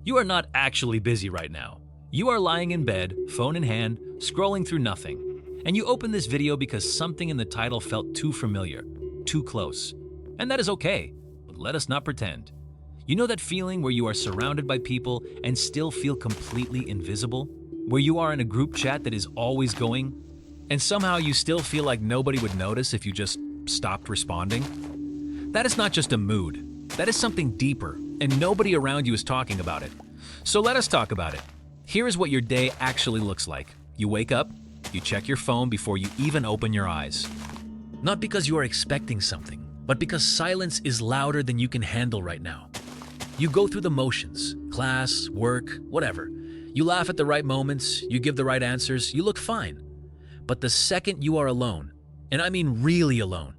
You are not actually busy right now. You are lying in bed, phone in hand, scrolling through nothing. And you open this video because something in the title felt too familiar, too close. And that is okay, but let us not pretend. You know that feeling where you are surrounded by people and still feel completely invisible? Where you are in a group chat that is always going, and somehow you still feel like nobody would notice if you just stopped responding? That is not just a mood. That is something deeper, and nobody around you is talking about it. So let us talk about it. Here is what your day actually looks like. You wake up, you check your phone before you even open your eyes. Not because you are expecting something, but because silence is louder than you can handle right now. You go through the motions, class, work, whatever. You laugh at the right moments, you give the right answers, you look fine. But the second you are alone, and I mean really alone,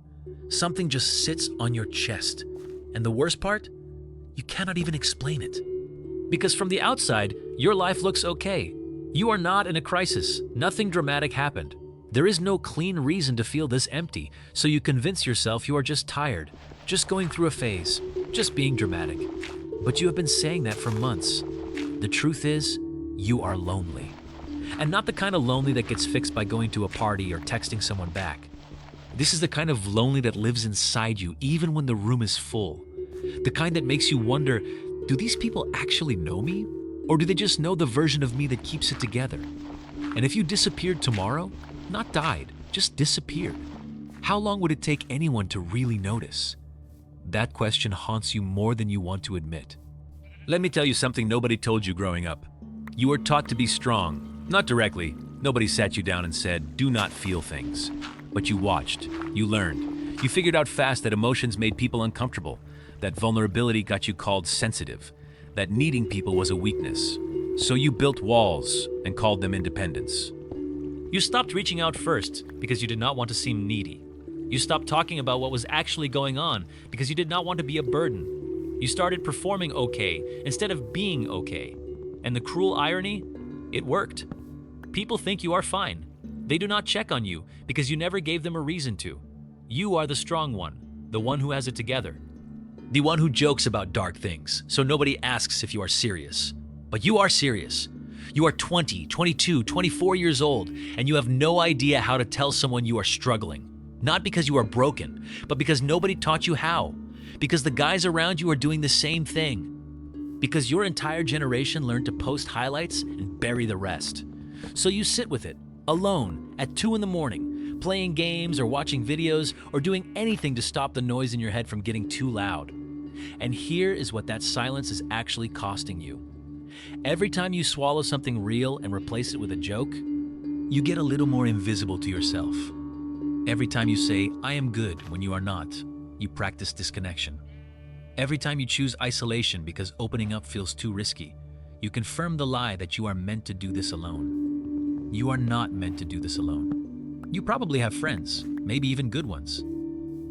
something just sits on your chest. And the worst part? You cannot even explain it. Because from the outside, your life looks okay. You are not in a crisis. Nothing dramatic happened. There is no clean reason to feel this empty, so you convince yourself you are just tired, just going through a phase, just being dramatic. But you have been saying that for months. The truth is, you are lonely. And not the kind of lonely that gets fixed by going to a party or texting someone back. This is the kind of lonely that lives inside you even when the room is full. The kind that makes you wonder, do these people actually know me? Or do they just know the version of me that keeps it together? And if you disappeared tomorrow, not died, just disappeared, how long would it take anyone to really notice? That question haunts you more than you want to admit. Let me tell you something nobody told you growing up. You were taught to be strong. Not directly. Nobody sat you down and said, do not feel things. But you watched. You learned. You figured out fast that emotions made people uncomfortable, that vulnerability got you called sensitive, that needing people was a weakness. So you built walls and called them independence. You stopped reaching out first because you did not want to seem needy. You stopped talking about what was actually going on because you did not want to be a burden. You started performing okay instead of being okay. And the cruel irony? It worked. People think you are fine. They do not check on you because you never gave them a reason to. You are the strong one, the one who has it together. The one who jokes about dark things, so nobody asks if you are serious. But you are serious. You are 20, 22, 24 years old, and you have no idea how to tell someone you are struggling. Not because you are broken, but because nobody taught you how. Because the guys around you are doing the same thing. Because your entire generation learned to post highlights and bury the rest. So you sit with it, alone, at 2 in the morning, playing games or watching videos or doing anything to stop the noise in your head from getting too loud. And here is what that silence is actually costing you. Every time you swallow something real and replace it with a joke, you get a little more invisible to yourself. Every time you say, I am good, when you are not, you practice disconnection. Every time you choose isolation because opening up feels too risky, you confirm the lie that you are meant to do this alone. You are not meant to do this alone. You probably have friends, maybe even good ones.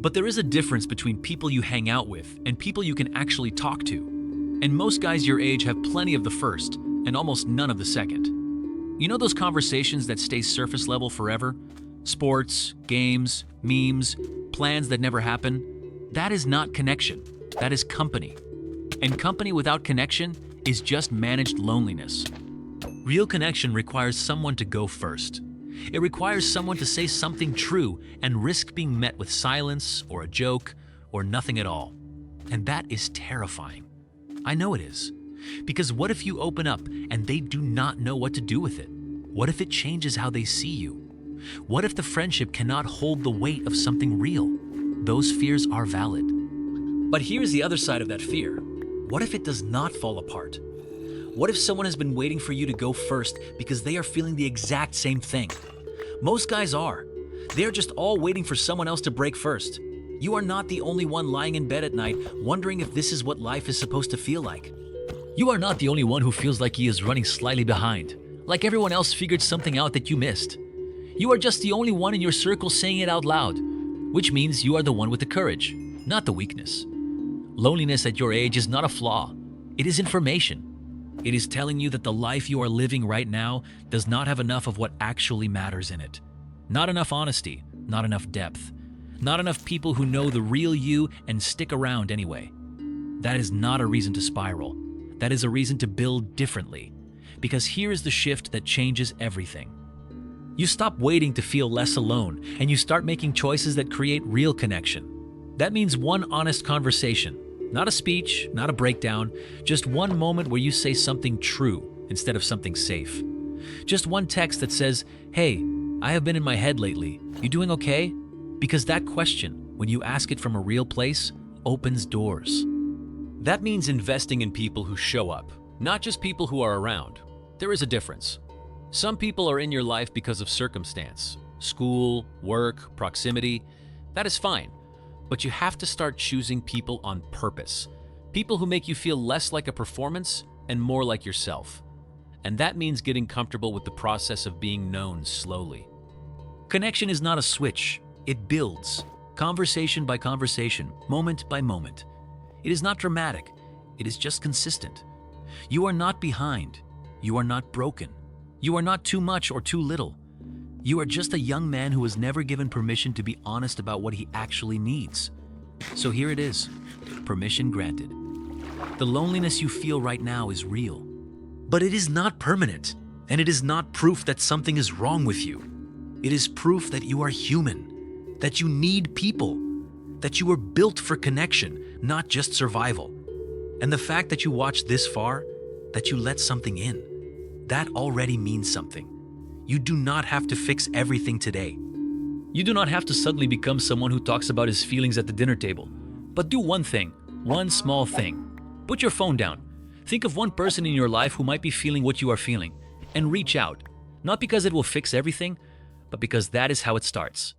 But there is a difference between people you hang out with and people you can actually talk to. And most guys your age have plenty of the first and almost none of the second. You know those conversations that stay surface level forever? Sports, games, memes, plans that never happen? That is not connection. That is company. And company without connection is just managed loneliness. Real connection requires someone to go first. It requires someone to say something true and risk being met with silence or a joke or nothing at all. And that is terrifying. I know it is. Because what if you open up and they do not know what to do with it? What if it changes how they see you? What if the friendship cannot hold the weight of something real? Those fears are valid. But here's the other side of that fear. What if it does not fall apart? What if someone has been waiting for you to go first because they are feeling the exact same thing? Most guys are. They are just all waiting for someone else to break first. You are not the only one lying in bed at night wondering if this is what life is supposed to feel like. You are not the only one who feels like he is running slightly behind, like everyone else figured something out that you missed. You are just the only one in your circle saying it out loud, which means you are the one with the courage, not the weakness. Loneliness at your age is not a flaw. It is information. It is telling you that the life you are living right now does not have enough of what actually matters in it. Not enough honesty, not enough depth, not enough people who know the real you and stick around anyway. That is not a reason to spiral. that is a reason to build differently. Because here is the shift that changes everything. You stop waiting to feel less alone, and you start making choices that create real connection. That means one honest conversation, not a speech, not a breakdown, just one moment where you say something true instead of something safe. Just one text that says, "Hey, I have been in my head lately. You doing okay?" Because that question, when you ask it from a real place, opens doors. That means investing in people who show up, not just people who are around. There is a difference. Some people are in your life because of circumstance, school, work, proximity. That is fine. But you have to start choosing people on purpose. People who make you feel less like a performance and more like yourself. And that means getting comfortable with the process of being known slowly. Connection is not a switch. It builds, conversation by conversation, moment by moment. It is not dramatic. It is just consistent. You are not behind. You are not broken. You are not too much or too little. You are just a young man who was never given permission to be honest about what he actually needs. So here it is, permission granted. The loneliness you feel right now is real. But it is not permanent, and it is not proof that something is wrong with you. It is proof that you are human, that you need people, that you were built for connection, not just survival. And the fact that you watched this far, that you let something in, that already means something. You do not have to fix everything today. You do not have to suddenly become someone who talks about his feelings at the dinner table. But do one thing, one small thing. Put your phone down. Think of one person in your life who might be feeling what you are feeling, and reach out. Not because it will fix everything, but because that is how it starts.